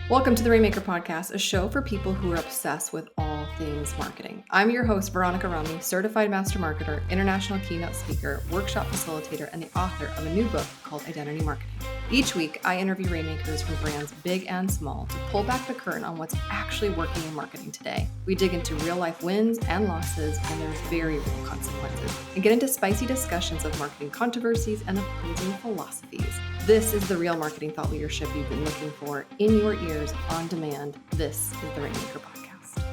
Welcome to the Rainmaker Podcast, a show for people who are obsessed with all things marketing. I'm your host, Veronica Romney, certified master marketer, international keynote speaker, workshop facilitator, and the author of a new book called Identity Marketing. Each week, I interview rainmakers from brands big and small to pull back the curtain on what's actually working in marketing today. We dig into real life wins and losses and their very real consequences, and get into spicy discussions of marketing controversies and opposing philosophies. This is the real marketing thought leadership you've been looking for in your ears on demand. This is the Rainmaker Podcast.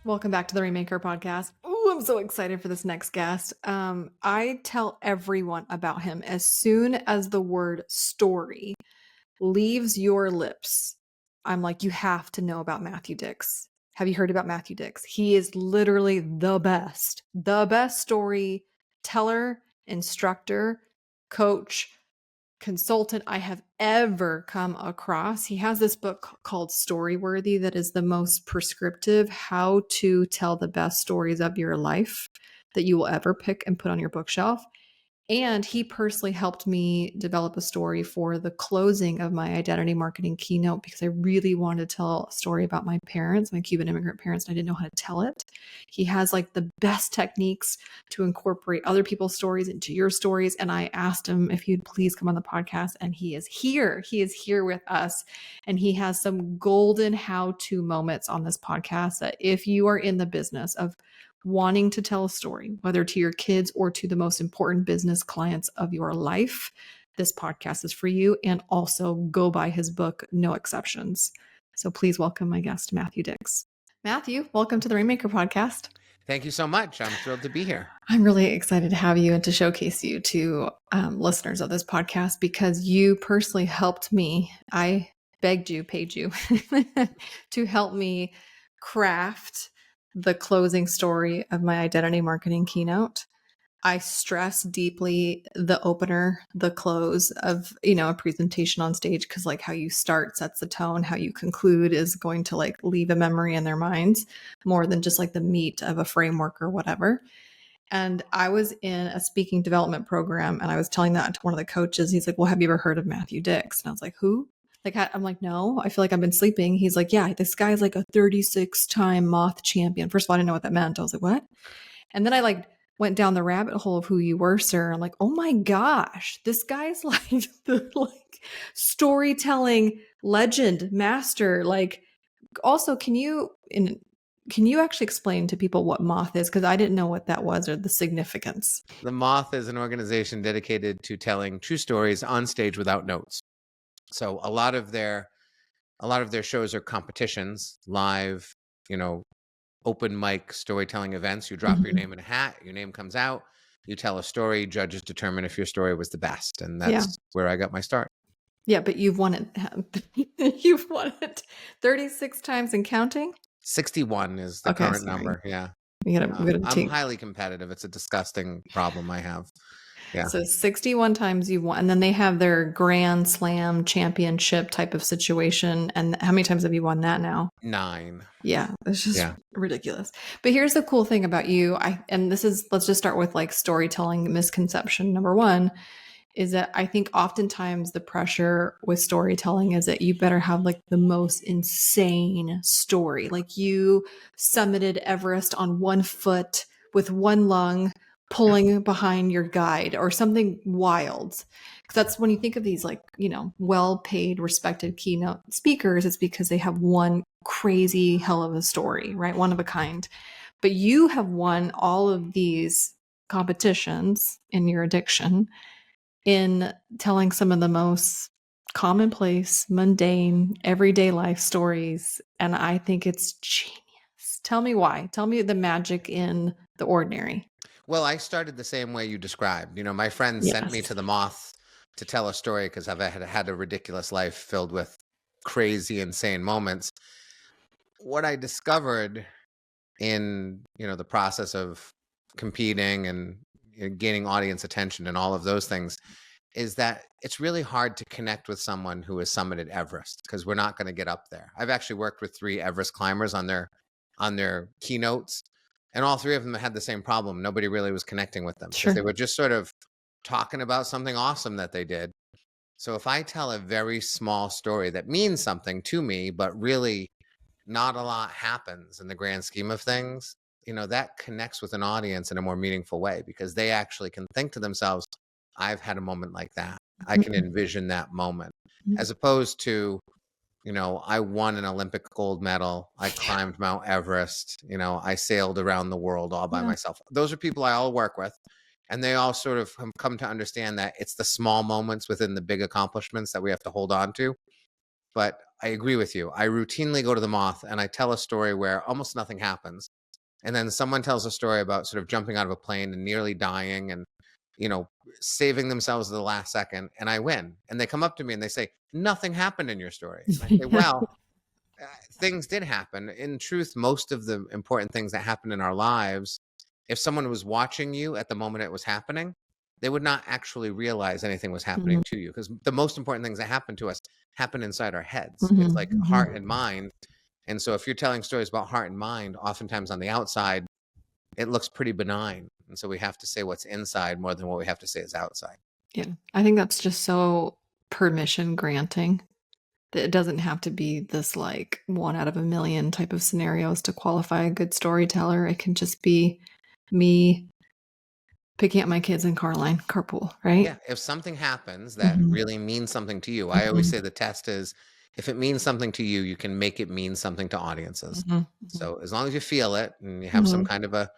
Welcome back to the Rainmaker Podcast. Ooh, I'm so excited for this next guest. I tell everyone about him as soon as the word story leaves your lips. I'm like, you have to know about Matthew Dix. Have you heard about Matthew Dix? He is literally the best storyteller, instructor, coach, consultant I have ever come across. He has this book called Storyworthy that is the most prescriptive how to tell the best stories of your life that you will ever pick and put on your bookshelf. And he personally helped me develop a story for the closing of my identity marketing keynote because I really wanted to tell a story about my parents, my Cuban immigrant parents, and I didn't know how to tell it. He has like the best techniques to incorporate other people's stories into your stories. And I asked him if he'd please come on the podcast, and he is here. He is here with us, and he has some golden how-to moments on this podcast that if you are in the business of wanting to tell a story, whether to your kids or to the most important business clients of your life, this podcast is for you. And also go buy his book, No Exceptions. So please welcome my guest, Matthew Dix. Matthew, welcome to the Rainmaker Podcast. Thank you so much. I'm thrilled to be here. I'm really excited to have you and to showcase you to listeners of this podcast because you personally helped me. I begged you, paid you to help me craft the closing story of my identity marketing keynote. I stress deeply the opener, the close of, a presentation on stage, because like how you start sets the tone, how you conclude is going to like leave a memory in their minds more than just like the meat of a framework or whatever. And I was in a speaking development program and I was telling that to one of the coaches. He's like, well, have you ever heard of Matthew Dix? And I was like, who? Like, I'm like, no, I feel like I've been sleeping. He's like, yeah, this guy's like a 36-time Moth champion. First of all, I didn't know what that meant. I was like, what? And then I like went down the rabbit hole of who you were, sir. I'm like, oh my gosh, this guy's like the storytelling legend, master. Like, also, can you actually explain to people what Moth is? Because I didn't know what that was or the significance. The Moth is an organization dedicated to telling true stories on stage without notes. So a lot of their shows are competitions, live, open mic storytelling events. You drop your name in a hat, your name comes out, you tell a story, judges determine if your story was the best. And that's where I got my start. Yeah, but you've won it. You've won it 36 times and counting? 61 is the current number. Yeah. I'm highly competitive. It's a disgusting problem I have. Yeah. So 61 times you've won. And then they have their GrandSLAM championship type of situation. And how many times have you won that now? 9. Yeah. It's just ridiculous. But here's the cool thing about you. Let's just start with like storytelling misconception. Number one is that I think oftentimes the pressure with storytelling is that you better have like the most insane story. Like you summited Everest on one foot with one lung, pulling behind your guide or something wild. Because that's when you think of these like, well-paid, respected keynote speakers, it's because they have one crazy hell of a story, right? One of a kind. But you have won all of these competitions in your addiction in telling some of the most commonplace, mundane, everyday life stories. And I think it's genius. Tell me why. Tell me the magic in the ordinary. Well, I started the same way you described. My friend sent me to the Moth to tell a story because I've had a ridiculous life filled with crazy, insane moments. What I discovered in, the process of competing and gaining audience attention and all of those things is that it's really hard to connect with someone who has summited Everest because we're not going to get up there. I've actually worked with 3 Everest climbers on their keynotes. And all 3 of them had the same problem. Nobody really was connecting with them because they were just sort of talking about something awesome that they did. So if I tell a very small story that means something to me, but really not a lot happens in the grand scheme of things, that connects with an audience in a more meaningful way because they actually can think to themselves, I've had a moment like that. I can Mhm. envision that moment, Mhm. as opposed to, I won an Olympic gold medal. I climbed Mount Everest. I sailed around the world all by Yeah. myself. Those are people I all work with. And they all sort of come to understand that it's the small moments within the big accomplishments that we have to hold on to. But I agree with you. I routinely go to the Moth and I tell a story where almost nothing happens. And then someone tells a story about sort of jumping out of a plane and nearly dying and, you know, saving themselves at the last second. And I win. And they come up to me and they say, nothing happened in your story. And I say, well, things did happen. In truth, most of the important things that happen in our lives, if someone was watching you at the moment it was happening, they would not actually realize anything was happening Mhm. to you because the most important things that happen to us happen inside our heads. It's Mhm. like Mhm. heart and mind. And so if you're telling stories about heart and mind, oftentimes on the outside, it looks pretty benign. And so we have to say what's inside more than what we have to say is outside. Yeah. I think that's just so permission granting that it doesn't have to be this like 1 out of a million type of scenarios to qualify a good storyteller. It can just be me picking up my kids in carpool, Yeah, right? if something happens that Mhm. really means something to you, I always Mhm. say the test is if it means something to you, you can make it mean something to audiences. Mhm. Mhm. So as long as you feel it and you have some Mhm. kind of a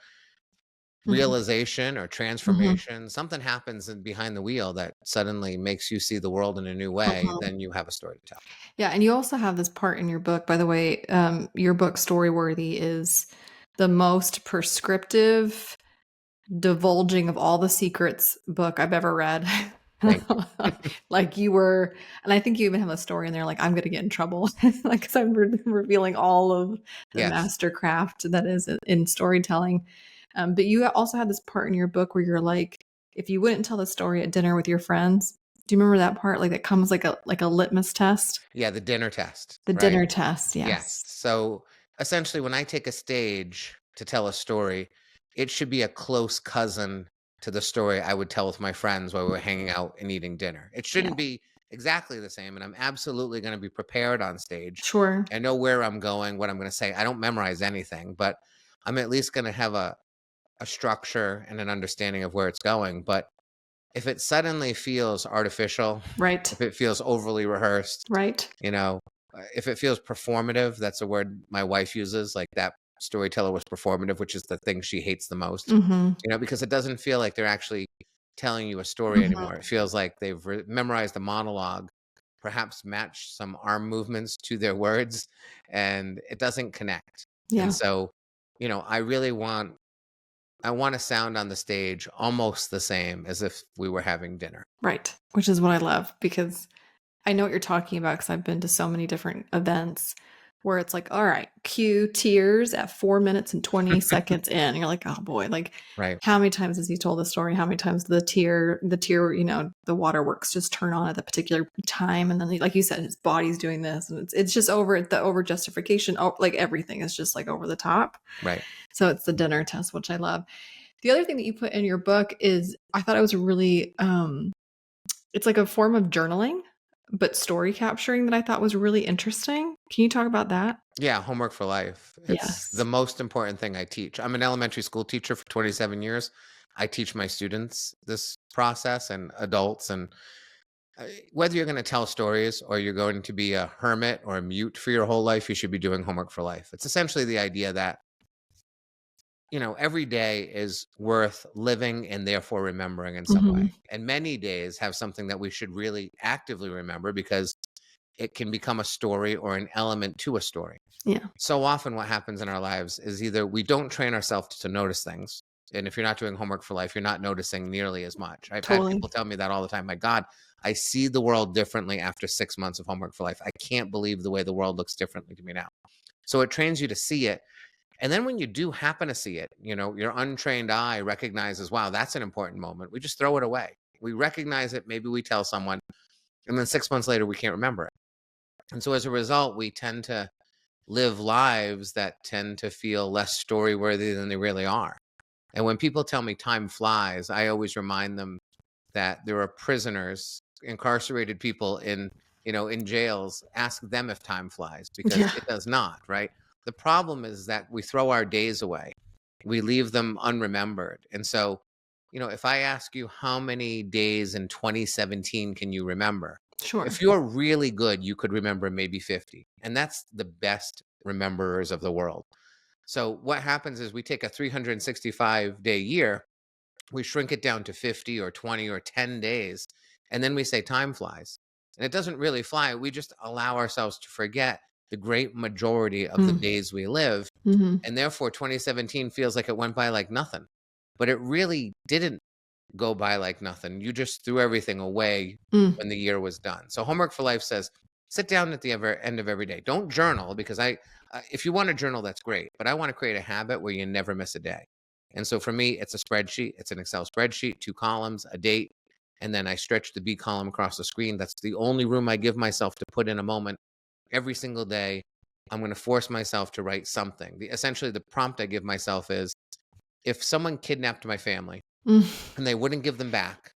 Mhm. realization or Mhm. transformation, something happens behind the wheel that suddenly makes you see the world in a new way, Mhm. then you have a story to tell. Yeah, and you also have this part in your book, by the way, your book Storyworthy is the most prescriptive divulging of all the secrets book I've ever read. Thank you. Like you were, and I think you even have a story in there like I'm going to get in trouble, like because I'm revealing all of the Yes. mastercraft that is in storytelling. But you also had this part in your book where you're like, if you wouldn't tell the story at dinner with your friends, do you remember that part? Like that comes like a litmus test, Yeah, the dinner test, the right? dinner test. Yes. Yes. So essentially, when I take a stage to tell a story, it should be a close cousin to the story I would tell with my friends while we were hanging out and eating dinner. It Yeah. shouldn't be exactly the same. And I'm absolutely going to be prepared on stage. Sure. I know where I'm going, what I'm going to say. I don't memorize anything, but I'm at least going to have a structure and an understanding of where it's going. But if it suddenly feels artificial, Right. if it feels overly rehearsed, Right. you know, if it feels performative, that's a word my wife uses, like that storyteller was performative, which is the thing she hates the most, Mhm. because it doesn't feel like they're actually telling you a story Mhm. anymore. It feels like they've memorized a monologue, perhaps matched some arm movements to their words, and it doesn't connect. And Yeah. so, I really I want to sound on the stage almost the same as if we were having dinner. Right. Which is what I love because I know what you're talking about because I've been to so many different events where it's like, all right, cue tears at 4 minutes and 20 seconds in. And you're like, oh boy, like Right. how many times has he told the story? How many times the waterworks just turn on at the particular time. And then like you said, his body's doing this and it's just over justification. Oh, like everything is just like over the top. Right. So it's the dinner test, which I love. The other thing that you put in your book is I thought it was really it's like a form of journaling, but story capturing that I thought was really interesting. Can you talk about that? Yeah, homework for life. It's the Yes. most important thing I teach. I'm an elementary school teacher for 27 years. I teach my students this process and adults. And whether you're going to tell stories or you're going to be a hermit or a mute for your whole life, you should be doing homework for life. It's essentially the idea that, every day is worth living and therefore remembering in some way. Mhm. And many days have something that we should really actively remember because it can become a story or an element to a story. Yeah, So often what happens in our lives is either we don't train ourselves to notice things. And if you're not doing homework for life, you're not noticing nearly as much. I've had totally. people tell me that all the time. My God, I see the world differently after 6 months of homework for life. I can't believe the way the world looks differently to me now. So it trains you to see it. And then when you do happen to see it, your untrained eye recognizes, wow, that's an important moment. We just throw it away. We recognize it. Maybe we tell someone. And then 6 months later, we can't remember it. And so as a result, we tend to live lives that tend to feel less story worthy than they really are. And when people tell me time flies, I always remind them that there are prisoners incarcerated people in, in jails, ask them if time flies, because Yeah. it does not, right? The problem is that we throw our days away. We leave them unremembered. And so, if I ask you how many days in 2017 can you remember? Sure. If you're really good, you could remember maybe 50. And that's the best rememberers of the world. So what happens is we take a 365-day year, we shrink it down to 50 or 20 or 10 days, and then we say time flies. And it doesn't really fly. We just allow ourselves to forget the great majority of the Mm. days we live. Mm-hmm. And therefore, 2017 feels like it went by like nothing. But it really didn't go by like nothing. You just threw everything away Mm. when the year was done. So Homework for Life says, sit down at the end of every day. Don't journal, because if you want to journal, that's great. But I want to create a habit where you never miss a day. And so for me, it's a spreadsheet. It's an Excel spreadsheet, 2 columns, a date, and then I stretch the B column across the screen. That's the only room I give myself to put in a moment every single day. I'm going to force myself to write something. Essentially, the prompt I give myself is, if someone kidnapped my family Mm. and they wouldn't give them back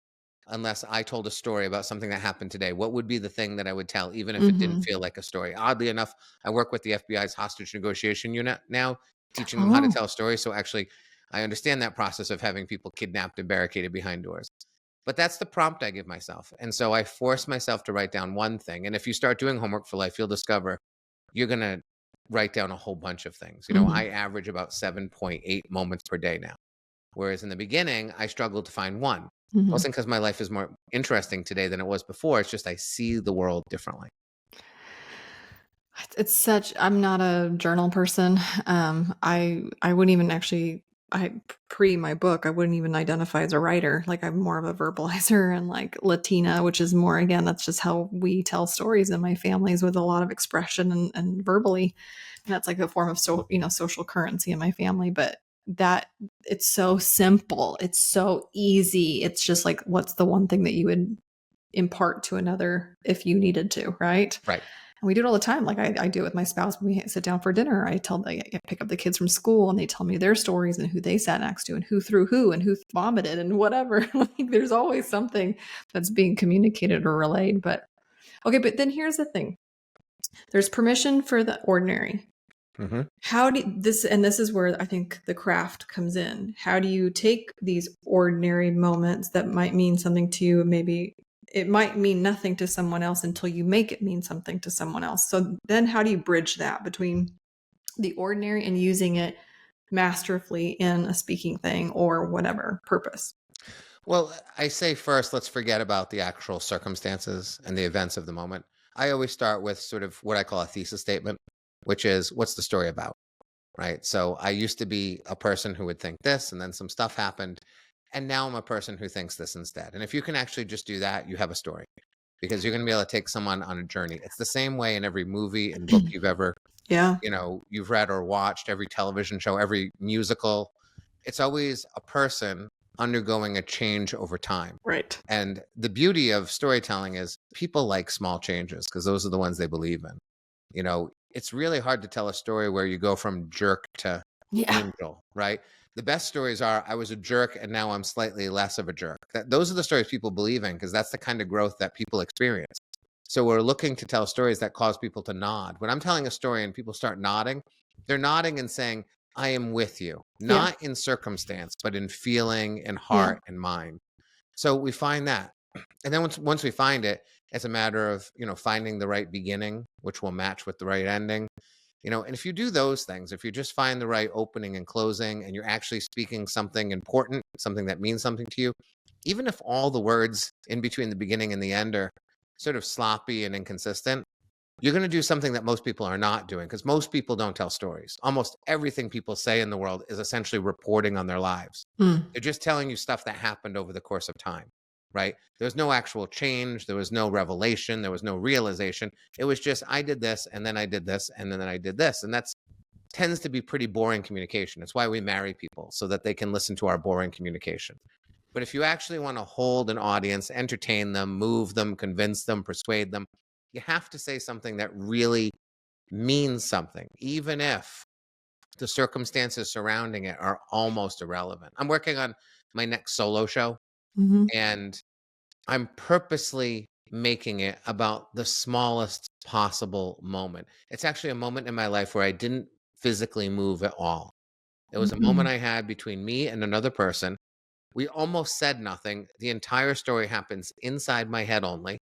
unless I told a story about something that happened today, what would be the thing that I would tell, even if it didn't Mm-hmm. feel like a story? Oddly enough, I work with the FBI's hostage negotiation unit now, teaching them how to Oh. tell stories. So actually, I understand that process of having people kidnapped and barricaded behind doors. But that's the prompt I give myself. And so I force myself to write down one thing. And if you start doing Homework for Life, you'll discover you're going to write down a whole bunch of things. Mm-hmm. I average about 7.8 moments per day now. Whereas in the beginning, I struggled to find one. Mm-hmm. Wasn't because my life is more interesting today than it was before. It's just I see the world differently. I'm not a journal person. I wouldn't even actually, pre my book, I wouldn't even identify as a writer. Like, I'm more of a verbalizer, and like Latina, which is more, again, that's just how we tell stories in my families, with a lot of expression and verbally. And that's like a form of social currency in my family. But that it's so simple. It's so easy. It's just like, what's the one thing that you would impart to another if you needed to, right? Right. And we do it all the time. Like, I do it with my spouse when we sit down for dinner. I pick up the kids from school, and they tell me their stories and who they sat next to and who threw who and who vomited and whatever. Like, there's always something that's being communicated or relayed. But okay, but then here's the thing. There's permission for the ordinary. Mm-hmm. How do this, and this is where I think the craft comes in. How do you take these ordinary moments that might mean something to you? Maybe it might mean nothing to someone else until you make it mean something to someone else. So then how do you bridge that between the ordinary and using it masterfully in a speaking thing or whatever purpose? Well, I say first, let's forget about the actual circumstances and the events of the moment. I always start with sort of what I call a thesis statement, which is, what's the story about? Right. So I used to be a person who would think this, and then some stuff happened. And now I'm a person who thinks this instead. And if you can actually just do that, you have a story, because you're going to be able to take someone on a journey. It's the same way in every movie and book you've ever, Yeah. you've read or watched, every television show, every musical. It's always a person undergoing a change over time. Right. And the beauty of storytelling is people like small changes, because those are the ones they believe in. It's really hard to tell a story where you go from jerk to Yeah. angel, right? The best stories are, I was a jerk and now I'm slightly less of a jerk. Those are the stories people believe in, because that's the kind of growth that people experience. So we're looking to tell stories that cause people to nod. When I'm telling a story and people start nodding, they're nodding and saying, I am with you, Yeah. not in circumstance, but in feeling and Yeah. heart and mind. So we find that. And then once we find it, it's a matter of, finding the right beginning, which will match with the right ending. And if you do those things, if you just find the right opening and closing, and you're actually speaking something important, something that means something to you, even if all the words in between the beginning and the end are sort of sloppy and inconsistent, you're going to do something that most people are not doing, because most people don't tell stories. Almost everything people say in the world is essentially reporting on their lives. Mm. They're just telling you stuff that happened over the course of time, right? There was no actual change. There was no revelation. There was no realization. It was just, I did this, and then I did this, and then I did this. And that's tends to be pretty boring communication. It's why we marry people, so that they can listen to our boring communication. But if you actually want to hold an audience, entertain them, move them, convince them, persuade them, you have to say something that really means something, even if the circumstances surrounding it are almost irrelevant. I'm working on my next solo show, Mm-hmm. and I'm purposely making it about the smallest possible moment. It's actually a moment in my life where I didn't physically move at all. It was a moment Mhm. I had between me and another person. We almost said nothing. The entire story happens inside my head only.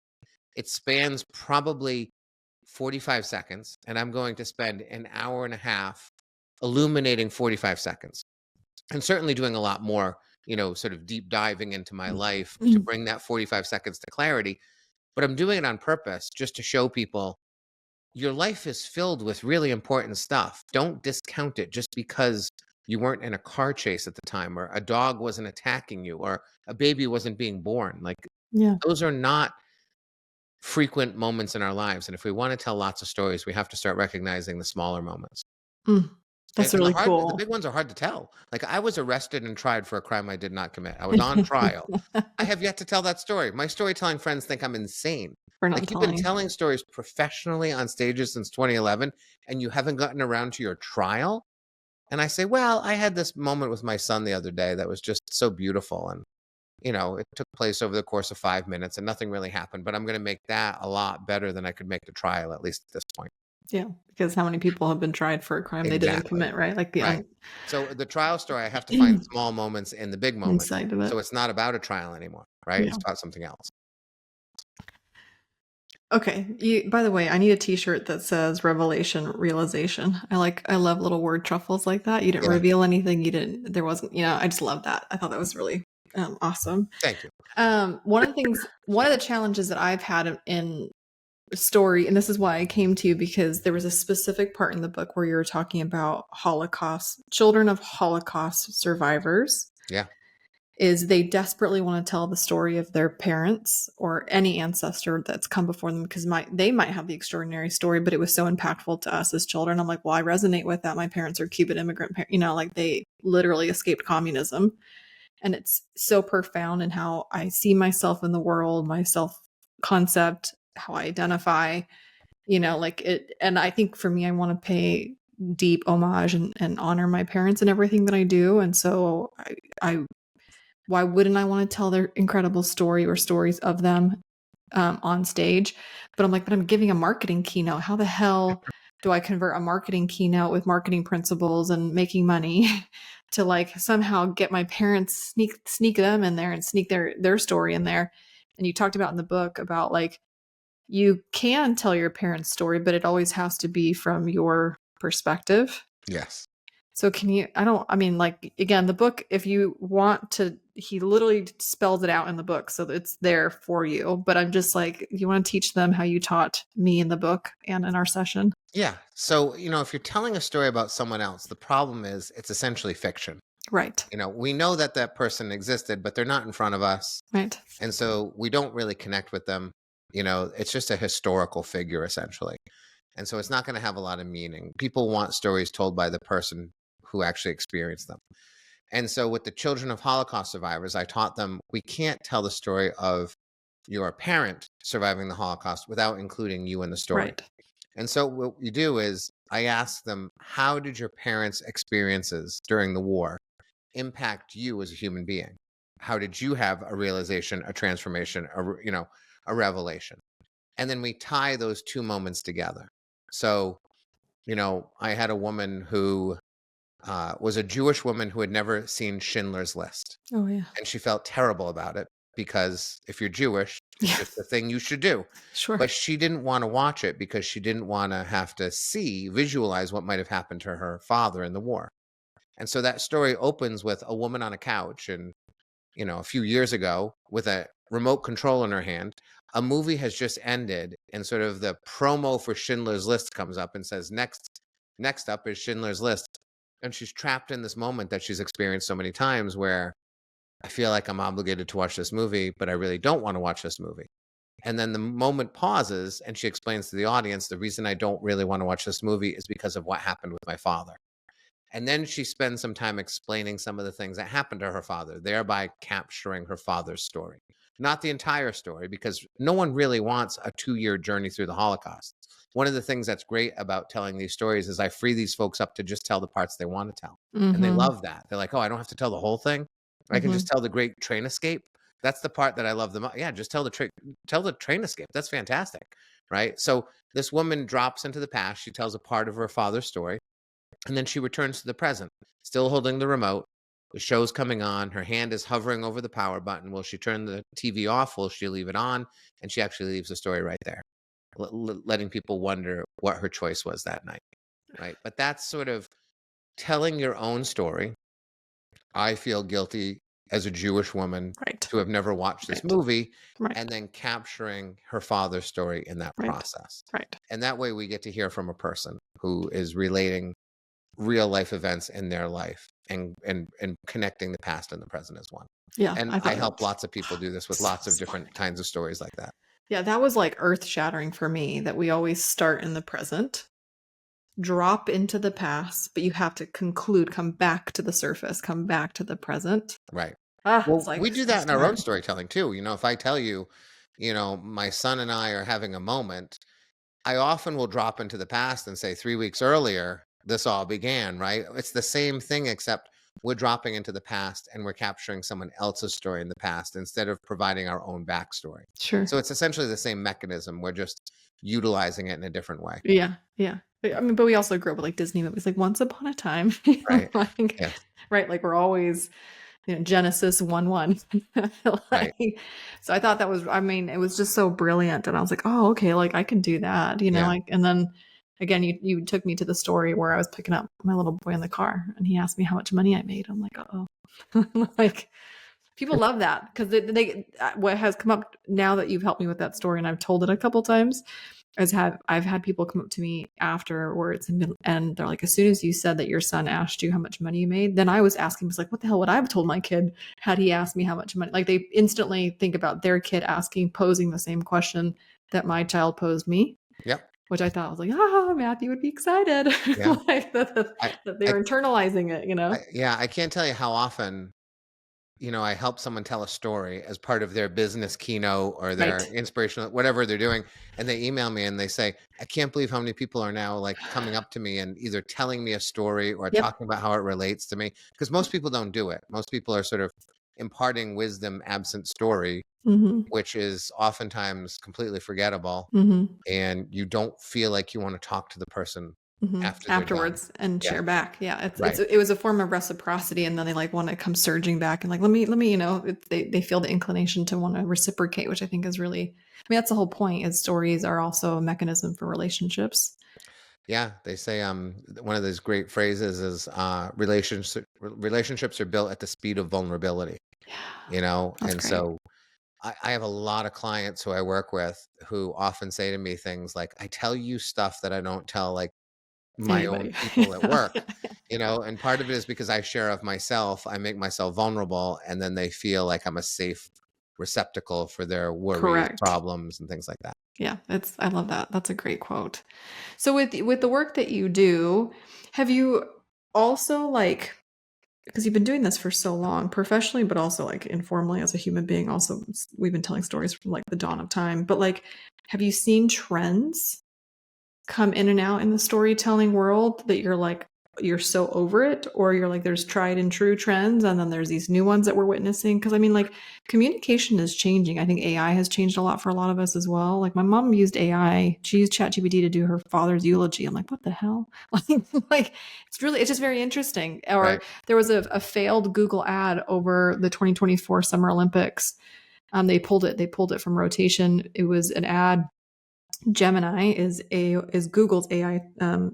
It spans probably 45 seconds, and I'm going to spend an hour and a half illuminating 45 seconds, and certainly doing a lot more, sort of deep diving into my life to Mm. bring that 45 seconds to clarity. But I'm doing it on purpose just to show people your life is filled with really important stuff. Don't discount it just because you weren't in a car chase at the time, or a dog wasn't attacking you, or a baby wasn't being born. Like, Yeah. those are not frequent moments in our lives. And if we want to tell lots of stories, we have to start recognizing the smaller moments. Mm. That's And really the cool. big ones are hard to tell. Like, I was arrested and tried for a crime I did not commit. I was on trial. I have yet to tell that story. My storytelling friends think I'm insane. For not Like, you've been telling. telling stories professionally on stages since 2011, and you haven't gotten around to your trial? And I say, well, I had this moment with my son the other day that was just so beautiful. And, it took place over the course of 5 minutes and nothing really happened. But I'm going to make that a lot better than I could make the trial, at least at this point. Yeah, because how many people have been tried for a crime they didn't Exactly. commit, right? Like the Right. So the trial story, I have to find small moments in the big moment. inside of it. So it's not about a trial anymore, right? Yeah. It's about something else. Okay. By the way, I need a t-shirt that says revelation, realization. I love little word truffles like that. You didn't Yeah. reveal anything. There wasn't, I just love that. I thought that was really awesome. Thank you. One of the challenges that I've had in story, and this is why I came to you, because there was a specific part in the book where you were talking about children of Holocaust survivors. Yeah. Is they desperately want to tell the story of their parents or any ancestor that's come before them, because they might have the extraordinary story, but it was so impactful to us as children. I'm like, well, I resonate with that. My parents are Cuban immigrant, like they literally escaped communism. And it's so profound in how I see myself in the world, my self concept, how I identify, like it. And I think for me, I want to pay deep homage and honor my parents and everything that I do. And so I why wouldn't I want to tell their incredible story or stories of them on stage? But I'm like, but I'm giving a marketing keynote. How the hell do I convert a marketing keynote with marketing principles and making money to like somehow get my parents, sneak them in there and sneak their story in there? And you talked about in the book about like, you can tell your parents' story, but it always has to be from your perspective. Yes. So like, again, the book, if you want to, he literally spells it out in the book. So it's there for you. But I'm just like, you want to teach them how you taught me in the book and in our session. Yeah. So, if you're telling a story about someone else, the problem is it's essentially fiction. Right. We know that person existed, but they're not in front of us. Right. And so we don't really connect with them. It's just a historical figure, essentially. And so it's not going to have a lot of meaning. People want stories told by the person who actually experienced them. And so with the children of Holocaust survivors, I taught them, we can't tell the story of your parent surviving the Holocaust without including you in the story. Right. And so what we do is I ask them, how did your parents' experiences during the war impact you as a human being? How did you have a realization, a transformation, a revelation? And then we tie those two moments together. So, I had a woman who was a Jewish woman who had never seen Schindler's List. Oh, yeah. And she felt terrible about it because if you're Jewish, it's Yeah. just the thing you should do. Sure. But she didn't want to watch it because she didn't want to have to visualize what might have happened to her father in the war. And so that story opens with a woman on a couch and, a few years ago with a remote control in her hand. A movie has just ended and sort of the promo for Schindler's List comes up and says, next up is Schindler's List. And she's trapped in this moment that she's experienced so many times where I feel like I'm obligated to watch this movie, but I really don't want to watch this movie. And then the moment pauses and she explains to the audience, the reason I don't really want to watch this movie is because of what happened with my father. And then she spends some time explaining some of the things that happened to her father, thereby capturing her father's story. Not the entire story, because no one really wants a 2-year journey through the Holocaust. One of the things that's great about telling these stories is I free these folks up to just tell the parts they want to tell. And they Mm-hmm. love that. They're like, oh, I don't have to tell the whole thing. I can just tell the great train escape. That's the part that I love the most. Yeah, just tell the train escape. That's fantastic, right? So this woman drops into the past. She tells a part of her father's story, and then she returns to the present, still holding the remote. The show's coming on. Her hand is hovering over the power button. Will she turn the TV off? Will she leave it on? And she actually leaves the story right there, letting people wonder what her choice was that night, right? But that's sort of telling your own story. I feel guilty as a Jewish woman Right. to have never watched this Right. movie, Right. and then capturing her father's story in that Right. process. Right. And that way we get to hear from a person who is relating real life events in their life and connecting the past and the present as one. Yeah. And I I thought help that's lots of people do this with so lots of different smart. kinds of stories like that. Yeah, that was like earth shattering for me, that we always start in the present, drop into the past, but you have to conclude, come back to the surface, come back to the present. Right. It's Well, like we do so that in our own smart. storytelling too. If I tell you, my son and I are having a moment, I often will drop into the past and say 3 weeks earlier, this all began, right? It's the same thing, except we're dropping into the past and we're capturing someone else's story in the past instead of providing our own backstory. Sure. So it's essentially the same mechanism. We're just utilizing it in a different way. Yeah. Yeah. I mean, but we also grew up with like Disney movies, like Once Upon a Time, Right. like, Yes. right. Like we're always, Genesis 1:1. Right. So I thought that was, I mean, it was just so brilliant. And I was like, oh, okay, like I can do that, Yeah. like, and then again, you took me to the story where I was picking up my little boy in the car and he asked me how much money I made. I'm like, oh, like people love that because what has come up now that you've helped me with that story and I've told it a couple times I've had people come up to me afterwards and they're like, as soon as you said that your son asked you how much money you made, then I was asking, was like, what the hell would I have told my kid had he asked me how much money? Like they instantly think about their kid posing the same question that my child posed me. Yep. Which I thought was like, Matthew would be excited. Yeah. Like that they were internalizing it, I can't tell you how often I help someone tell a story as part of their business keynote or their Right. inspirational, whatever they're doing. And they email me and they say, I can't believe how many people are now like coming up to me and either telling me a story or Yep. talking about how it relates to me. Because most people don't do it. Most people are sort of imparting wisdom absent story, Mm-hmm. which is oftentimes completely forgettable. Mm-hmm. And you don't feel like you want to talk to the person after they're done. Afterwards and Yeah. share back. Yeah. Right. It was a form of reciprocity. And then they like want to come surging back and like, let me, they feel the inclination to want to reciprocate, which I think is really, I mean, that's the whole point is stories are also a mechanism for relationships. Yeah, they say one of those great phrases is relationships are built at the speed of vulnerability. Yeah. That's And great. so I have a lot of clients who I work with who often say to me things like, I tell you stuff that I don't tell like my own Anybody. people at work, and part of it is because I share of myself, I make myself vulnerable, and then they feel like I'm a safe receptacle for their worries, Correct. problems, and things like that. Yeah, I love that. That's a great quote. So with the work that you do, have you also like, because you've been doing this for so long professionally, but also like informally as a human being, also we've been telling stories from like the dawn of time, but like, have you seen trends come in and out in the storytelling world that you're so over it, or you're like there's tried and true trends and then there's these new ones that we're witnessing? Because I mean, like, communication is changing. I think AI has changed a lot for a lot of us as well. Like my mom used AI, she used ChatGPT to do her father's eulogy. I'm like, what the hell? Like it's just very interesting. Or Right. there was a failed Google ad over the 2024 Summer Olympics. They pulled it from rotation. It was an ad. Gemini is Google's AI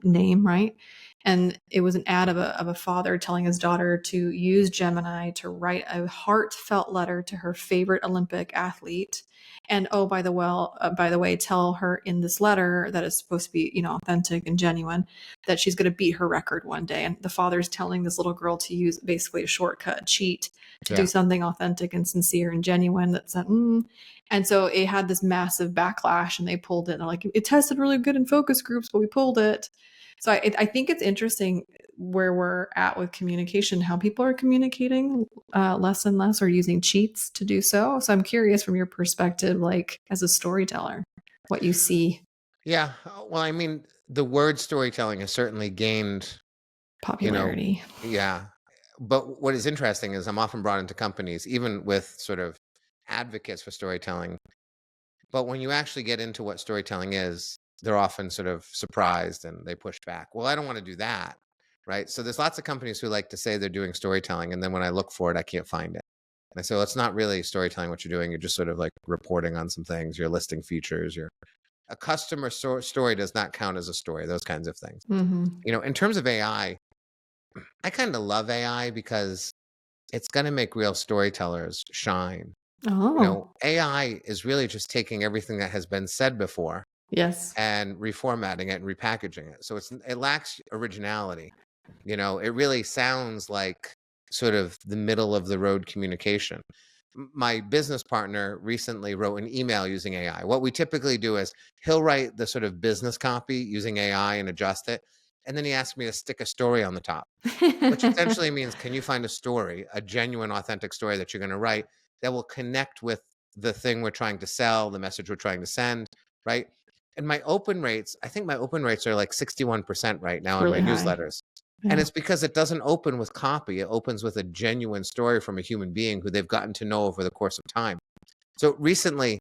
name, right? And it was an ad of a father telling his daughter to use Gemini to write a heartfelt letter to her favorite Olympic athlete. And oh, by the way, tell her in this letter that is supposed to be, authentic and genuine, that she's going to beat her record one day. And the father's telling this little girl to use basically a shortcut, a cheat, to do something authentic and sincere and genuine. And so it had this massive backlash, and they pulled it. And they're like, it tested really good in focus groups, but we pulled it. So I think it's interesting where we're at with communication, how people are communicating less and less, or using cheats to do so. So I'm curious from your perspective, like as a storyteller, what you see. Yeah. Well, I mean, the word storytelling has certainly gained, Popularity. yeah. But what is interesting is I'm often brought into companies, even with sort of advocates for storytelling. But when you actually get into what storytelling is, they're often sort of surprised and they push back. Well, I don't want to do that. Right. So there's lots of companies who like to say they're doing storytelling. And then when I look for it, I can't find it. And I say, well, it's not really storytelling what you're doing. You're just sort of like reporting on some things. You're listing features. A customer story does not count as a story, those kinds of things. In terms of AI, I kind of love AI because it's going to make real storytellers shine. AI is really just taking everything that has been said before. Yes. And reformatting it and repackaging it. So it lacks originality. It really sounds like sort of the middle of the road communication. My business partner recently wrote an email using AI. What we typically do is he'll write the sort of business copy using AI and adjust it. And then he asked me to stick a story on the top, which essentially means, can you find a story, a genuine, authentic story that you're going to write that will connect with the thing we're trying to sell, the message we're trying to send, right? And I think my open rates are like 61% right now on my newsletters. And it's because it doesn't open with copy. It opens with a genuine story from a human being who they've gotten to know over the course of time. So recently,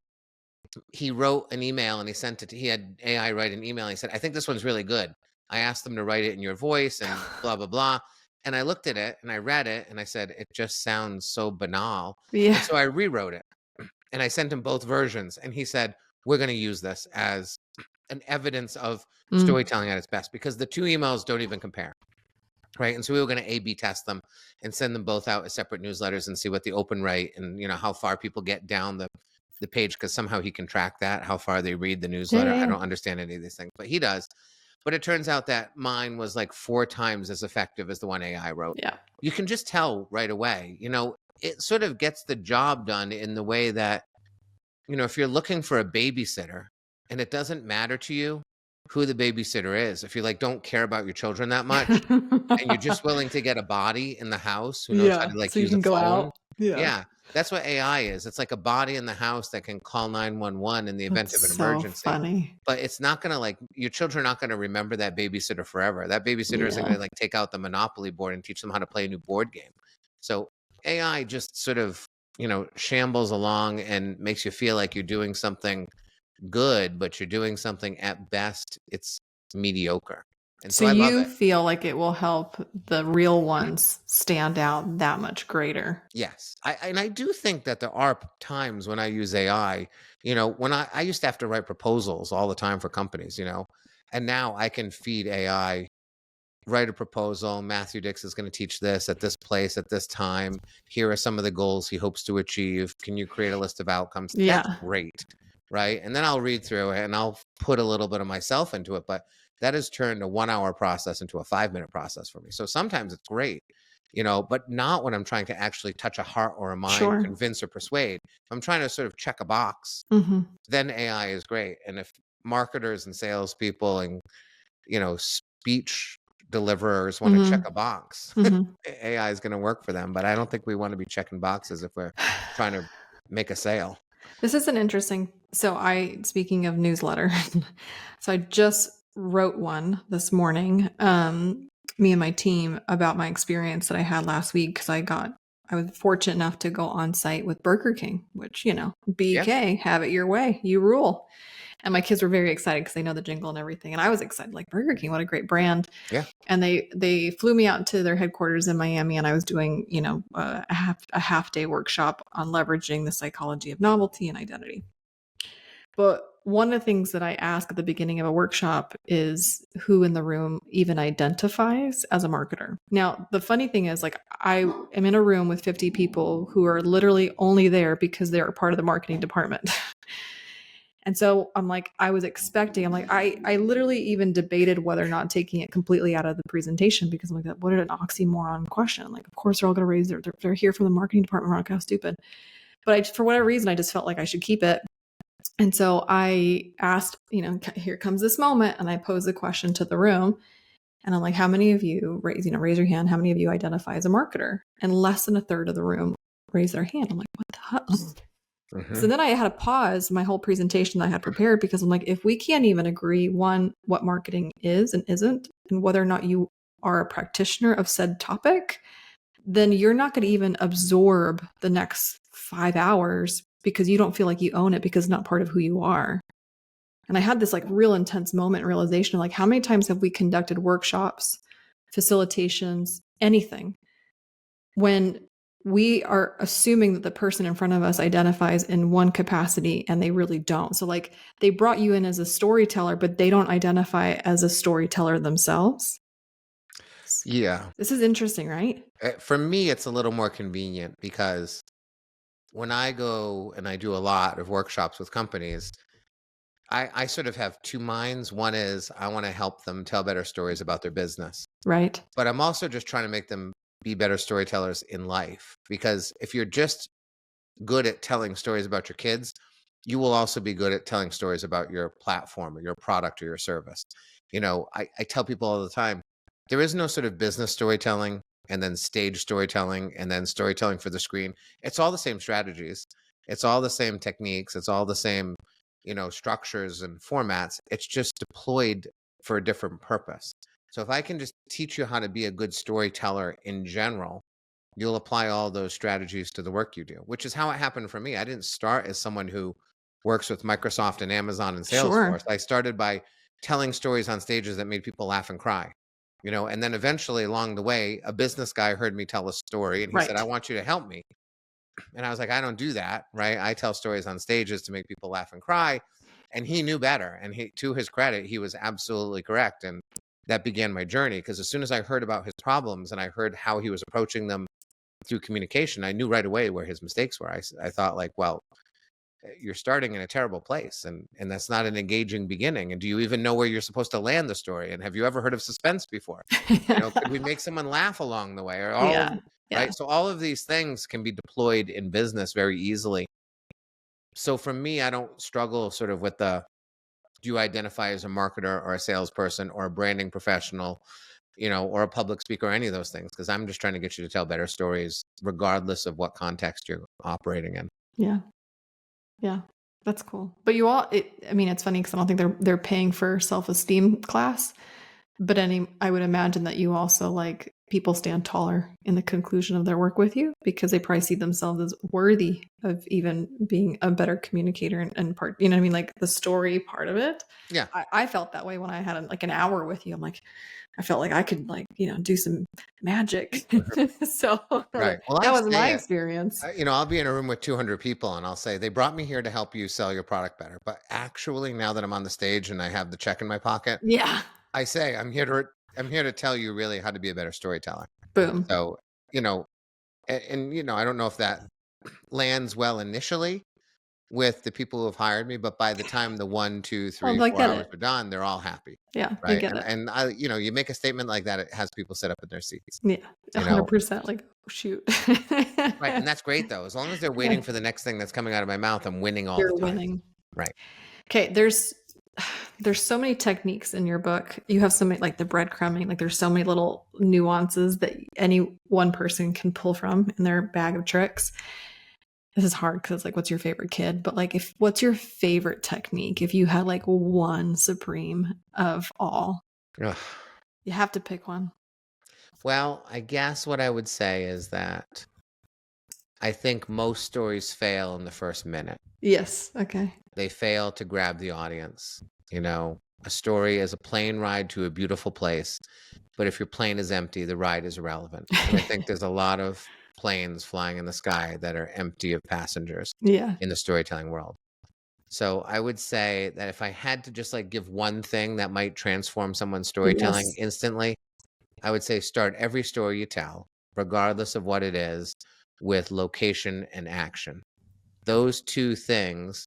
he wrote an email and he sent it. He had AI write an email. And he said, I think this one's really good. I asked them to write it in your voice and blah, blah, blah. And I looked at it and I read it and I said, it just sounds so banal. Yeah. And so I rewrote it and I sent him both versions. And he said, we're going to use this as an evidence of storytelling at its best, because the two emails don't even compare. Right. And so we were going to A/B test them and send them both out as separate newsletters and see what the open rate and, how far people get down the page, because somehow he can track that, how far they read the newsletter. I don't understand any of these things, but he does. But it turns out that mine was like 4 times as effective as the one AI wrote. Yeah. You can just tell right away. It sort of gets the job done in the way that, if you're looking for a babysitter and it doesn't matter to you who the babysitter is, if you don't care about your children that much and you're just willing to get a body in the house who knows how to so you use can a go phone. out. Yeah. That's what AI is. It's like a body in the house that can call 911 in the event of an emergency. Funny. But it's not going to your children are not going to remember that babysitter forever. That babysitter isn't going to take out the Monopoly board and teach them how to play a new board game. So AI just sort of, shambles along and makes you feel like you're doing something good, but you're doing something at best, it's mediocre. And so I love it. Feel like it will help the real ones stand out that much greater. Yes. I do think that there are times when I use AI, when I used to have to write proposals all the time for companies, and now I can feed AI, write a proposal. Matthew Dix is going to teach this at this place at this time. Here are some of the goals he hopes to achieve. Can you create a list of outcomes? Yeah. That's great. Right. And then I'll read through it and I'll put a little bit of myself into it. But that has turned a 1-hour process into a 5-minute process for me. So sometimes it's great, but not when I'm trying to actually touch a heart or a mind, convince or persuade. If I'm trying to sort of check a box, then AI is great. And if marketers and salespeople and, speech deliverers want to check a box, AI is going to work for them. But I don't think we want to be checking boxes if we're trying to make a sale. This is an interesting. So speaking of newsletter, so I just wrote one this morning, me and my team, about my experience that I had last week. Cause I was fortunate enough to go on site with Burger King, which, BK, have it your way, you rule. And my kids were very excited because they know the jingle and everything. And I was excited, like Burger King, what a great brand. Yeah. And they flew me out to their headquarters in Miami, and I was doing, a half day workshop on leveraging the psychology of novelty and identity. But one of the things that I ask at the beginning of a workshop is who in the room even identifies as a marketer. Now, the funny thing is, I am in a room with 50 people who are literally only there because they're part of the marketing department. And so I was expecting, I literally even debated whether or not taking it completely out of the presentation, because I'm like, what an oxymoron question. Of course they're all going to raise they're here from the marketing department. Veronica, how stupid. But for whatever reason, I just felt like I should keep it. And so I asked, here comes this moment. And I posed the question to the room, and I'm like, how many of you raise your hand? How many of you identify as a marketer? And less than a third of the room raised their hand. I'm like, what the hell? So then I had to pause my whole presentation that I had prepared, because I'm like, if we can't even agree, one, what marketing is and isn't, and whether or not you are a practitioner of said topic, then you're not going to even absorb the next 5 hours because you don't feel like you own it because it's not part of who you are. And I had this like real intense moment realization, like how many times have we conducted workshops, facilitations, anything, when we are assuming that the person in front of us identifies in one capacity and they really don't. So like they brought you in as a storyteller, but they don't identify as a storyteller themselves. Yeah. This is interesting, right? For me, it's a little more convenient because when I go and I do a lot of workshops with companies, I sort of have two minds. One is I want to help them tell better stories about their business. Right. But I'm also just trying to make them be better storytellers in life. Because if you're just good at telling stories about your kids, you will also be good at telling stories about your platform or your product or your service. I tell people all the time, there is no sort of business storytelling and then stage storytelling and then storytelling for the screen. It's all the same strategies. It's all the same techniques. It's all the same, structures and formats. It's just deployed for a different purpose. So if I can just teach you how to be a good storyteller in general, you'll apply all those strategies to the work you do, which is how it happened for me. I didn't start as someone who works with Microsoft and Amazon and Sure. Salesforce. I started by telling stories on stages that made people laugh and cry, and then eventually along the way, a business guy heard me tell a story and he said, I Right. want you to help me. And I was like, I don't do that, right? I tell stories on stages to make people laugh and cry. And he knew better. And to his credit, he was absolutely correct. And that began my journey, because as soon as I heard about his problems and I heard how he was approaching them through communication, I knew right away where his mistakes were. I thought like, well, you're starting in a terrible place, and that's not an engaging beginning. And do you even know where you're supposed to land the story? And have you ever heard of suspense before? Could we make someone laugh along the way, or Yeah. right? So all of these things can be deployed in business very easily. So for me, I don't struggle sort of with do you identify as a marketer or a salesperson or a branding professional, or a public speaker, or any of those things, because I'm just trying to get you to tell better stories regardless of what context you're operating in. Yeah. Yeah. That's cool. But it's funny because I don't think they're paying for self-esteem class. But I would imagine that you also like people stand taller in the conclusion of their work with you because they probably see themselves as worthy of even being a better communicator and part, you know what I mean? Like the story part of it. Yeah. I felt that way when I had like an hour with you. I'm like, I felt like I could do some magic. So Right. Well, that I was my say it. experience. I'll be in a room with 200 people and I'll say, they brought me here to help you sell your product better. But actually, now that I'm on the stage and I have the check in my pocket, Yeah. I say, I'm here to tell you really how to be a better storyteller. Boom. So, I don't know if that lands well initially with the people who have hired me, but by the time the 1, 2, Oh, 3, I 4 get hours it. are done, they're all happy. Yeah, I Right. get And it. and I, you make a statement like that, it has people sit up in their seats. Yeah, You know, 100%. Like, oh, shoot. right. And that's great though. As long as they're Yeah, waiting for the next thing that's coming out of my mouth, I'm winning all the you're time. winning. Right. Okay, there's so many techniques in your book. You have so many, like the breadcrumbing, like there's so many little nuances that any one person can pull from in their bag of tricks. This is hard because it's like, what's your favorite kid? But like, what's your favorite technique? If you had like one supreme of all, Ugh. you have to pick one. Well, I guess what I would say is that I think most stories fail in the first minute. Yes. Okay. They fail to grab the audience. A story is a plane ride to a beautiful place, but if your plane is empty, the ride is irrelevant. And I think there's a lot of planes flying in the sky that are empty of passengers Yeah. in the storytelling world. So I would say that if I had to just like give one thing that might transform someone's storytelling Yes. instantly, I would say start every story you tell, regardless of what it is, with location and action. Those two things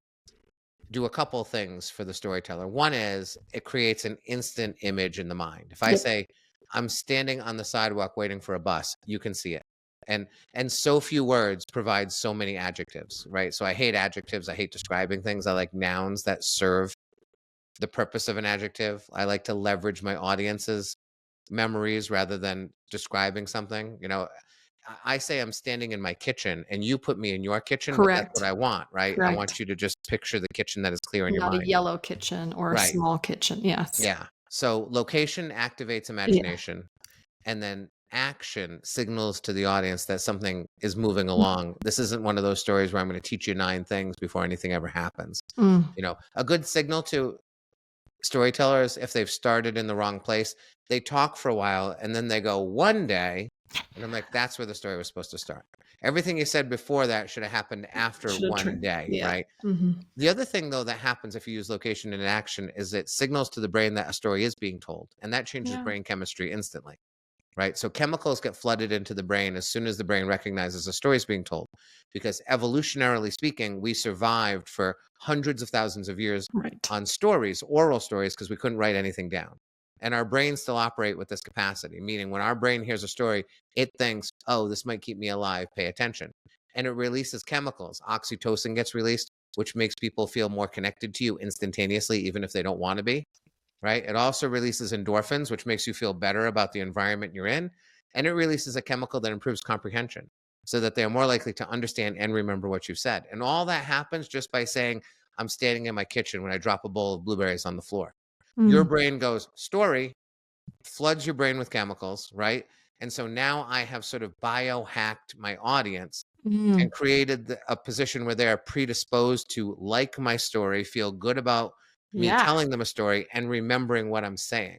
do a couple things for the storyteller. One is it creates an instant image in the mind. If I Yep. say, I'm standing on the sidewalk waiting for a bus, you can see it. And so few words provide so many adjectives, right? So I hate adjectives. I hate describing things. I like nouns that serve the purpose of an adjective. I like to leverage my audience's memories rather than describing something. I say I'm standing in my kitchen and you put me in your kitchen, but that's what Correct. I want, right? I want Correct. you to just picture the kitchen that is clear in your Not a mind. yellow kitchen or a Right. small kitchen. Yes. Yeah. So location activates Yeah. imagination, and then action signals to the audience that something is moving along. This isn't one of those stories where I'm going to teach you 9 things before anything ever happens. You know, a good signal to storytellers, if they've started in the wrong place, they talk for a while and then they go one day, and I'm like, that's where the story was supposed to start. Everything you said before that should have happened after one day, right? The other thing, though, that happens if you use location and action is it signals to the brain that a story is being told, and that changes brain chemistry instantly, right? So chemicals get flooded into the brain as soon as the brain recognizes a story is being told, because evolutionarily speaking, we survived for hundreds of thousands of years on stories, oral stories, because we couldn't write anything down. And our brains still operate with this capacity, meaning when our brain hears a story, it thinks, oh, this might keep me alive, pay attention. And it releases chemicals. Oxytocin gets released, which makes people feel more connected to you instantaneously, even if they don't want to be, right? It also releases endorphins, which makes you feel better about the environment you're in. And it releases a chemical that improves comprehension so that they are more likely to understand and remember what you've said. And all that happens just by saying, I'm standing in my kitchen when I drop a bowl of blueberries on the floor. Your brain goes, story, floods your brain with chemicals, right? And so now I have sort of biohacked my audience and created a position where they're predisposed to like my story, feel good about me telling them a story, and remembering what I'm saying.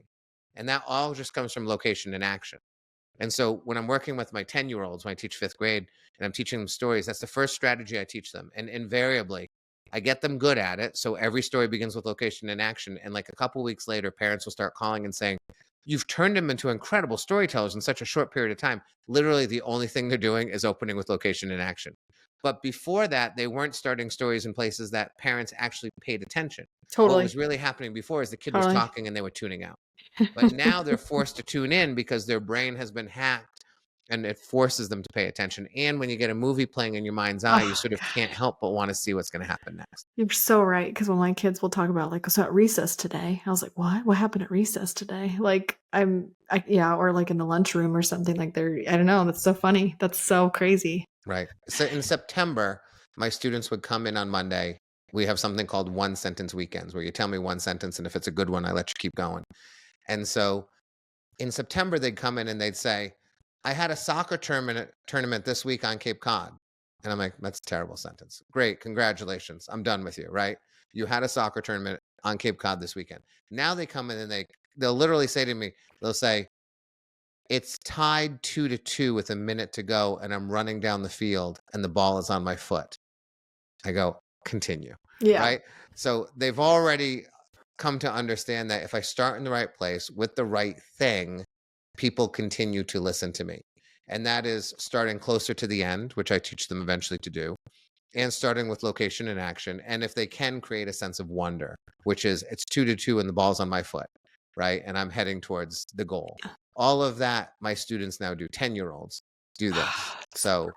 And that all just comes from location and action. And so when I'm working with my 10-year-olds, when I teach 5th grade and I'm teaching them stories, that's the first strategy I teach them. And invariably, I get them good at it. So every story begins with location and action. And like a couple weeks later, parents will start calling and saying, you've turned them into incredible storytellers in such a short period of time. Literally, the only thing they're doing is opening with location and action. But before that, they weren't starting stories in places that parents actually paid attention. What was really happening before is the kid was talking and they were tuning out. But now they're forced to tune in because their brain has been hacked and it forces them to pay attention. And when you get a movie playing in your mind's eye, you sort of can't help but want to see what's going to happen next. You're so right. Because when my kids will talk about, like, so at recess today, I was like, what? What happened at recess today? Like, or like in the lunchroom or something. Like, I don't know. That's so funny. That's so crazy. Right. So in September, my students would come in on Monday. We have something called 1-sentence weekends where you tell me one sentence, and if it's a good one, I let you keep going. And so in September, they'd come in and they'd say, I had a soccer tournament this week on Cape Cod. And I'm like, that's a terrible sentence. Great. Congratulations. I'm done with you, right? You had a soccer tournament on Cape Cod this weekend. Now they come in and they'll literally say to me, they'll say, it's tied 2-2 with a minute to go, and I'm running down the field and the ball is on my foot. I go, continue. Yeah. Right? So they've already come to understand that if I start in the right place with the right thing, people continue to listen to me. And that is starting closer to the end, which I teach them eventually to do, and starting with location and action. And if they can, create a sense of wonder, which is it's 2-2 and the ball's on my foot, right? And I'm heading towards the goal. All of that, my students now do. 10-year-olds do this. So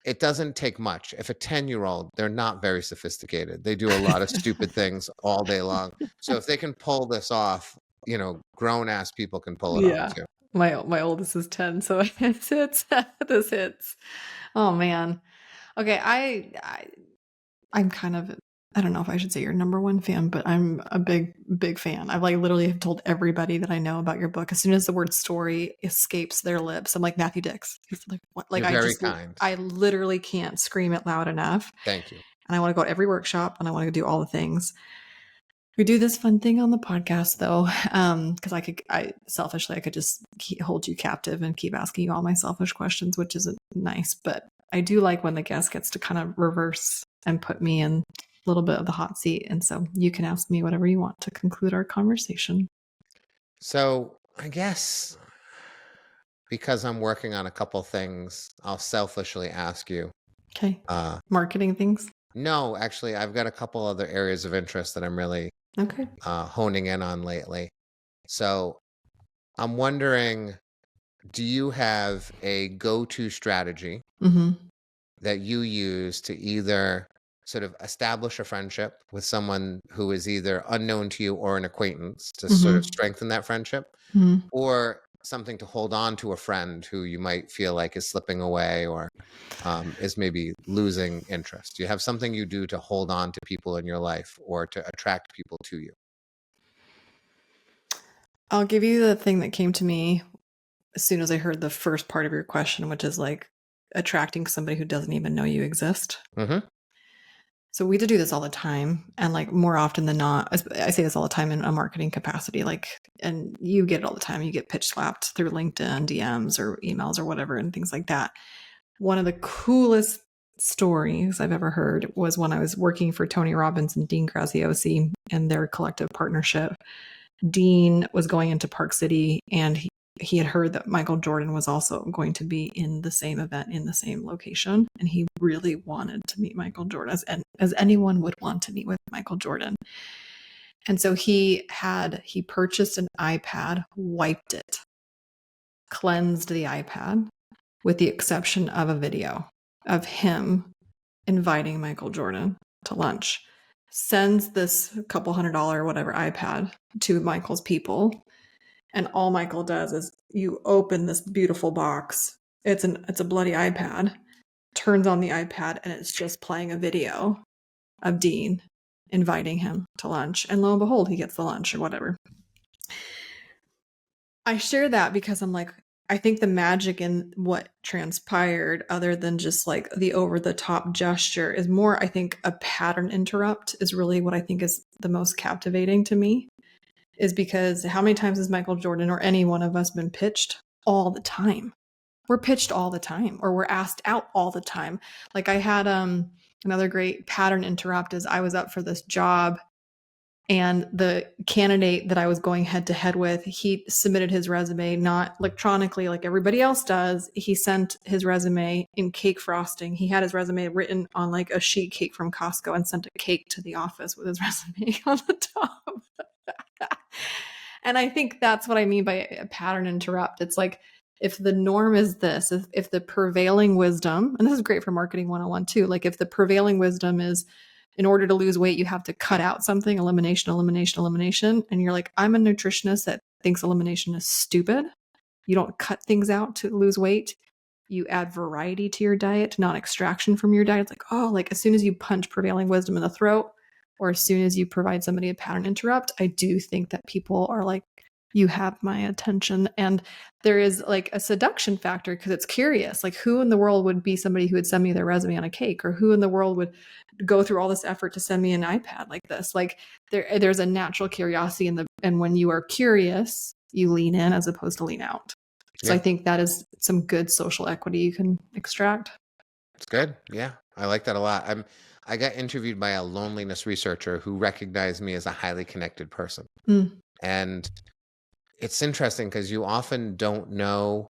it doesn't take much. If a 10-year-old, they're not very sophisticated. They do a lot of stupid things all day long. So if they can pull this off, grown-ass people can pull it off too. My oldest is 10, so this hits. Oh man. Okay, I'm kind of, I don't know if I should say your number one fan, but I'm a big fan. I've literally have told everybody that I know about your book. As soon as the word story escapes their lips, I'm like, Matthew Dix. He's like, what? Like, You're very kind. I literally can't scream it loud enough. Thank you. And I want to go to every workshop and I want to do all the things. We do this fun thing on the podcast though, because I selfishly could just hold you captive and keep asking you all my selfish questions, which isn't nice. But I do like when the guest gets to kind of reverse and put me in a little bit of the hot seat. And so you can ask me whatever you want to conclude our conversation. So I guess because I'm working on a couple things, I'll selfishly ask you. Okay. Marketing things? No, actually, I've got a couple other areas of interest that I'm really honing in on lately. So I'm wondering, do you have a go-to strategy that you use to either sort of establish a friendship with someone who is either unknown to you or an acquaintance to sort of strengthen that friendship, or something to hold on to a friend who you might feel like is slipping away or is maybe losing interest? Do you have something you do to hold on to people in your life or to attract people to you? I'll give you the thing that came to me as soon as I heard the first part of your question, which is like attracting somebody who doesn't even know you exist. Mm-hmm. So we do this all the time, and like more often than not, I say this all the time in a marketing capacity, like, and you get it all the time. You get pitch slapped through LinkedIn DMs or emails or whatever and things like that. One of the coolest stories I've ever heard was when I was working for Tony Robbins and Dean Graziosi and their collective partnership. Dean was going into Park City, and he had heard that Michael Jordan was also going to be in the same event in the same location. And he really wanted to meet Michael Jordan, as anyone would want to meet with Michael Jordan. And so he purchased an iPad, wiped it, cleansed the iPad, with the exception of a video of him inviting Michael Jordan to lunch. Sends this couple $100 whatever iPad to Michael's people. And all Michael does is you open this beautiful box. It's a bloody iPad, turns on the iPad, and it's just playing a video of Dean inviting him to lunch. And lo and behold, he gets the lunch or whatever. I share that because I'm like, I think the magic in what transpired, other than just like the over the top gesture, is more, I think, a pattern interrupt is really what I think is the most captivating to me. Is because how many times has Michael Jordan or any one of us been pitched? All the time. We're pitched all the time, or we're asked out all the time. Like I had another great pattern interrupt is I was up for this job, and the candidate that I was going head to head with, he submitted his resume not electronically like everybody else does. He sent his resume in cake frosting. He had his resume written on like a sheet cake from Costco and sent a cake to the office with his resume on the top. And I think that's what I mean by a pattern interrupt. It's like, if the norm is this, if the prevailing wisdom, and this is great for marketing 101 too, like if the prevailing wisdom is in order to lose weight, you have to cut out something, elimination. And you're like, I'm a nutritionist that thinks elimination is stupid. You don't cut things out to lose weight. You add variety to your diet, not extraction from your diet. It's like, oh, like as soon as you punch prevailing wisdom in the throat, or as soon as you provide somebody a pattern interrupt, I do think that people are like, you have my attention. And there is like a seduction factor because it's curious. Like, who in the world would be somebody who would send me their resume on a cake? Or who in the world would go through all this effort to send me an iPad like this? Like there's a natural curiosity and when you are curious, you lean in as opposed to lean out. So I think that is some good social equity you can extract. It's good. Yeah. I like that a lot. I got interviewed by a loneliness researcher who recognized me as a highly connected person. And it's interesting because you often don't know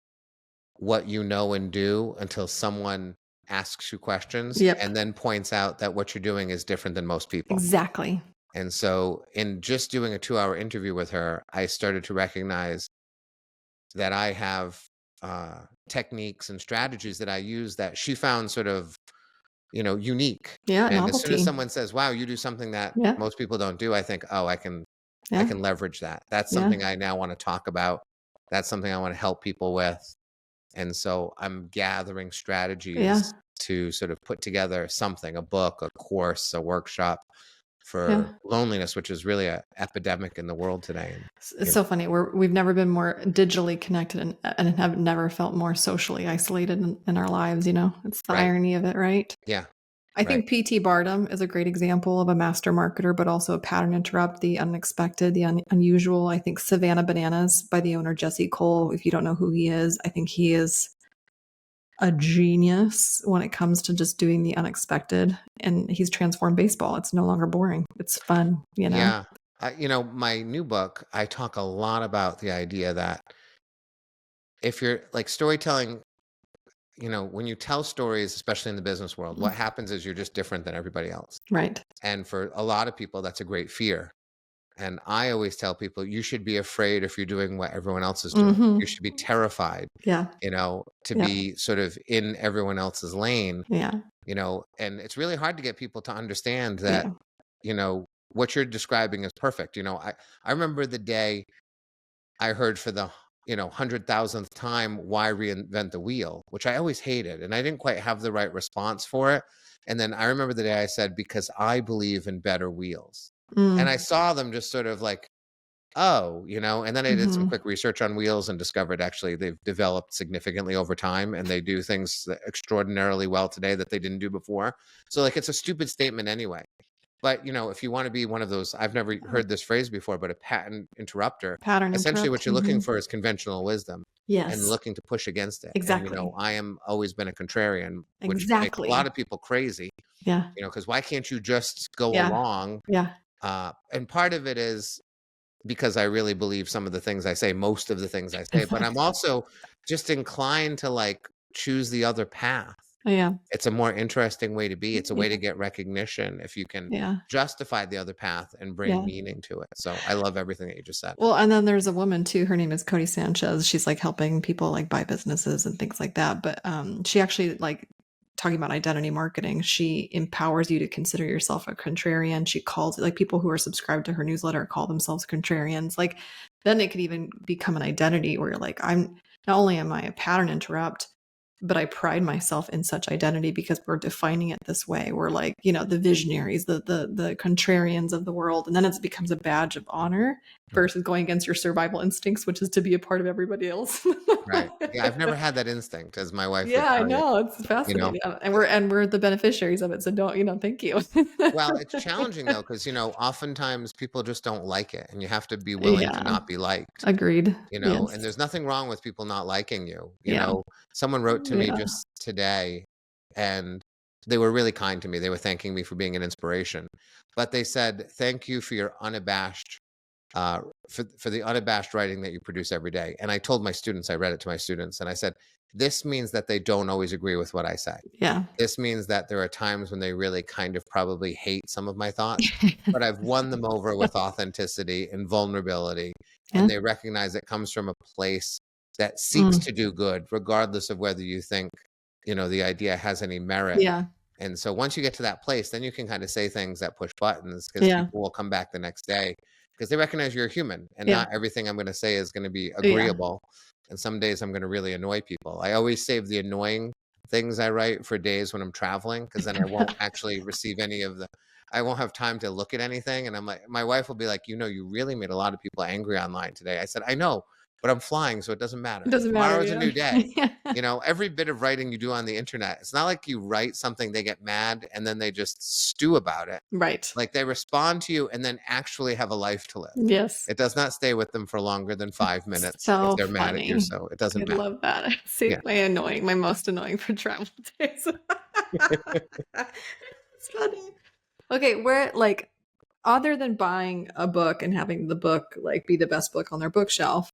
what you know and do until someone asks you questions and then points out that what you're doing is different than most people. Exactly. And so in just doing a 2-hour interview with her, I started to recognize that I have techniques and strategies that I use that she found sort of, unique. Yeah. And Novelty. as soon as someone says, wow, you do something that most people don't do, I think, oh, I can leverage that. That's something I now want to talk about. That's something I want to help people with. And so I'm gathering strategies to sort of put together something, a book, a course, a workshop for loneliness, which is really an epidemic in the world today. It's so funny. We've never been more digitally connected and have never felt more socially isolated in our lives. It's the irony of it, right? Yeah. I think P.T. Barnum is a great example of a master marketer, but also a pattern interrupt, the unexpected, the unusual. I think Savannah Bananas by the owner, Jesse Cole. If you don't know who he is, I think he is a genius when it comes to just doing the unexpected, and he's transformed baseball. It's no longer boring. It's fun, Yeah. My new book, I talk a lot about the idea that if you're like storytelling, when you tell stories, especially in the business world, what happens is you're just different than everybody else. Right. And for a lot of people, that's a great fear. And I always tell people, you should be afraid if you're doing what everyone else is doing. You should be terrified, to be sort of in everyone else's lane, and it's really hard to get people to understand that, what you're describing is perfect. I remember the day I heard for the 100,000th time, why reinvent the wheel, which I always hated. And I didn't quite have the right response for it. And then I remember the day I said, because I believe in better wheels. And I saw them just sort of like, oh, and then I did some Mhm. quick research on wheels and discovered actually they've developed significantly over time and they do things extraordinarily well today that they didn't do before. So like it's a stupid statement anyway. But if you want to be one of those, I've never heard this phrase before, but a patent interrupter, Pattern essentially interrupt. what you're looking Mhm. for is conventional wisdom and Yes, looking to push against it. And exactly. I am always been a contrarian, which makes a lot Exactly. of people crazy, Yeah. because why can't you just go Yeah. along? Yeah. And part of it is because I really believe some of the things I say, most of the things I say, but I'm also just inclined to like choose the other path. Yeah. It's a more interesting way to be. It's a way to Yeah. get recognition if you can Yeah. justify the other path and bring Yeah. meaning to it. So I love everything that you just said. Well, and then there's a woman too, her name is Cody Sanchez. She's, like, helping people, like, buy businesses and things like that, but, she actually, like, talking about identity marketing, she empowers you to consider yourself a contrarian. She calls it like, people who are subscribed to her newsletter call themselves contrarians. Like, then it could even become an identity where you're like, "I'm not only am I a pattern interrupt, but I pride myself in such identity because we're defining it this way. We're like, the visionaries, the contrarians of the world." And then it becomes a badge of honor versus going against your survival instincts, which is to be a part of everybody else. Right. Yeah, I've never had that instinct, as my wife would Yeah, I tell you. know, it's You know, fascinating, and we're the beneficiaries of it, so don't thank you. well, it's challenging though, because oftentimes people just don't like it, and you have to be willing to Yeah, not be liked. agreed. And Yes. there's nothing wrong with people not liking you. Yeah, Someone wrote to me yeah. just today, and they were really kind to me. They were thanking me for being an inspiration, but they said, "Thank you for your unabashed." For the unabashed writing that you produce every day. And I told my students, I read it to my students, and I said, this means that they don't always agree with what I say. Yeah. This means that there are times when they really kind of probably hate some of my thoughts, but I've won them over with authenticity and vulnerability. Yeah. And they recognize it comes from a place that seeks Mm. to do good, regardless of whether you think, the idea has any merit. Yeah, And so once you get to that place, then you can kind of say things that push buttons because yeah, people will come back the next day because they recognize you're a human and yeah, not everything I'm going to say is going to be yeah. agreeable. And some days I'm going to really annoy people. I always save the annoying things I write for days when I'm traveling because then I won't actually receive I won't have time to look at anything. And I'm like, my wife will be like, you really made a lot of people angry online today. I said, I know, but I'm flying, so it doesn't It matter. doesn't matter, Tomorrow's a new yeah. day. Every bit of writing you do on the internet, it's not like you write something, they get mad, and then they just stew about it. Right. Like they respond to you and then actually have a life to live. Yes. It does not stay with them for longer than 5 minutes if So they're mad at you, funny. so it I doesn't matter. love that. Yeah. Save my most annoying for travel days. It's funny. Okay, where like other than buying a book and having the book like be the best book on their bookshelf,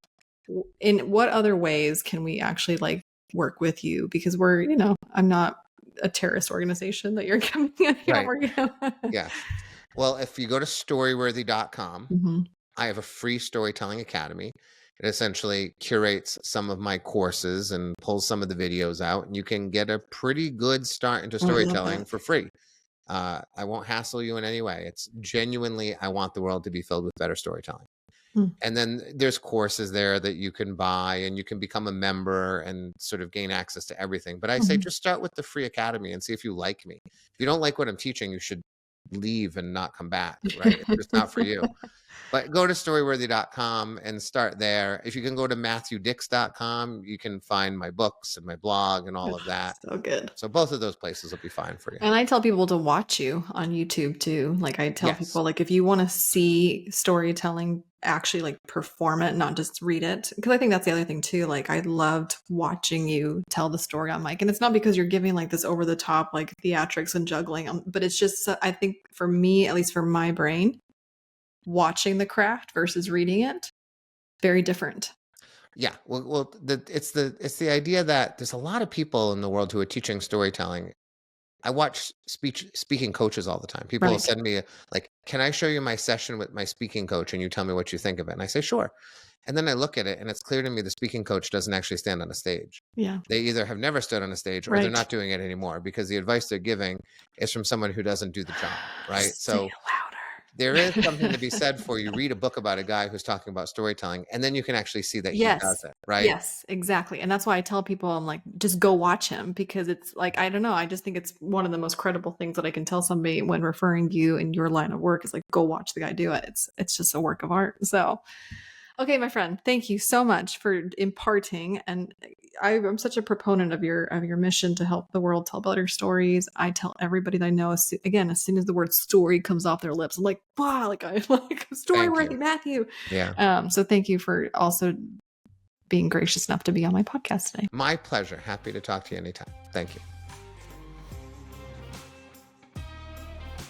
in what other ways can we actually like work with you? Because I'm not a terrorist organization that you're coming in here. Right. Yes. Well, if you go to storyworthy.com, Mhm. I have a free storytelling academy. It essentially curates some of my courses and pulls some of the videos out, and you can get a pretty good start into Oh, I love storytelling that. for free. I won't hassle you in any way. It's genuinely, I want the world to be filled with better storytelling. Mm. And then there's courses there that you can buy and you can become a member and sort of gain access to everything. But I say Mhm. just start with the free academy and see if you like me. If you don't like what I'm teaching, you should leave and not come back, right? It's just not for you. But go to storyworthy.com and start there. If you can go to matthewdix.com, you can find my books and my blog and all of that. So good. So both of those places will be fine for you. And I tell people to watch you on YouTube too. Like I tell Yes. people, like if you want to see storytelling, actually like perform it, not just read it. Because I think that's the other thing too. Like I loved watching you tell the story on mic, and it's not because you're giving like this over the top like theatrics and juggling, but it's just I think for me, at least for my brain, watching the craft versus reading it, very different. Yeah. Well, it's the idea that there's a lot of people in the world who are teaching storytelling. I watch speaking coaches all the time. People will Right. send me like, "Can I show you my session with my speaking coach and you tell me what you think of it?" And I say, "Sure." And then I look at it and it's clear to me the speaking coach doesn't actually stand on a stage. Yeah. They either have never stood on a stage or they're Right. not doing it anymore because the advice they're giving is from someone who doesn't do the job, right? Say So it louder. There is something to be said for you read a book about a guy who's talking about storytelling, and then you can actually see that he does Yes. it, right? Yes, exactly. And that's why I tell people, I'm like, just go watch him, because it's like, I don't know. I just think it's one of the most credible things that I can tell somebody when referring you in your line of work is like, go watch the guy do it. It's just a work of art. So, okay, my friend, thank you so much for imparting. And I'm such a proponent of your mission to help the world tell better stories. I tell everybody that I know, as soon as the word story comes off their lips, I'm like, wow, like I like Thank Storyworthy, you. Matthew. Yeah. So thank you for also being gracious enough to be on my podcast today. My pleasure. Happy to talk to you anytime. Thank you.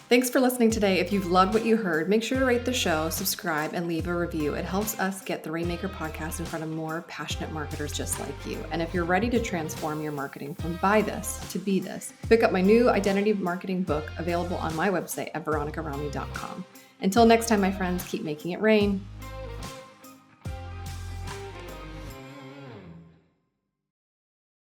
Thanks for listening today. If you've loved what you heard, make sure to rate the show, subscribe, and leave a review. It helps us get the Rainmaker podcast in front of more passionate marketers just like you. And if you're ready to transform your marketing from buy this to be this, pick up my new identity marketing book available on my website at veronicaromney.com. Until next time, my friends, keep making it rain.